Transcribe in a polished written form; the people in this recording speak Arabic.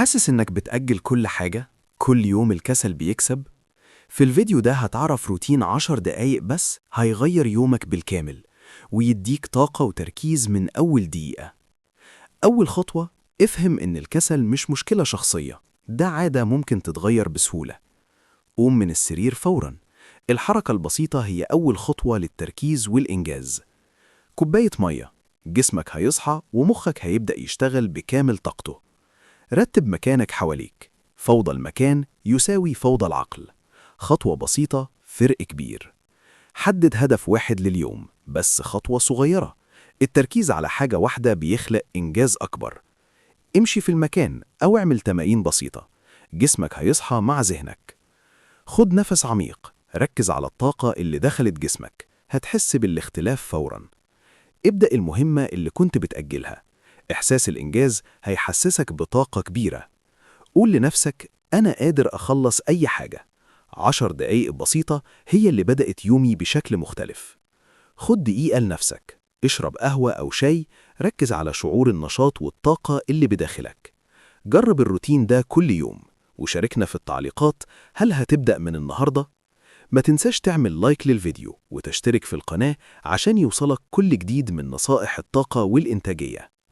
حاسس إنك بتأجل كل حاجة؟ كل يوم الكسل بيكسب؟ في الفيديو ده هتعرف روتين 10 دقايق بس هيغير يومك بالكامل ويديك طاقة وتركيز من أول دقيقة. أول خطوة، افهم إن الكسل مش مشكلة شخصية، ده عادة ممكن تتغير بسهولة. قوم من السرير فوراً، الحركة البسيطة هي أول خطوة للتركيز والإنجاز. كوباية مية، جسمك هيصحى ومخك هيبدأ يشتغل بكامل طاقته. رتب مكانك حواليك، فوضى المكان يساوي فوضى العقل. خطوة بسيطة، فرق كبير. حدد هدف واحد لليوم، بس خطوة صغيرة. التركيز على حاجة واحدة بيخلق إنجاز أكبر. امشي في المكان أو اعمل تمارين بسيطة، جسمك هيصحى مع ذهنك. خد نفس عميق، ركز على الطاقة اللي دخلت جسمك، هتحس بالاختلاف فوراً. ابدأ المهمة اللي كنت بتأجلها، إحساس الإنجاز هيحسسك بطاقة كبيرة. قول لنفسك أنا قادر أخلص أي حاجة. 10 دقايق بسيطة هي اللي بدأت يومي بشكل مختلف. خد دقيقة لنفسك، اشرب قهوة أو شاي، ركز على شعور النشاط والطاقة اللي بداخلك. جرب الروتين ده كل يوم وشاركنا في التعليقات، هل هتبدأ من النهاردة؟ ما تنساش تعمل لايك للفيديو وتشترك في القناة عشان يوصلك كل جديد من نصائح الطاقة والإنتاجية.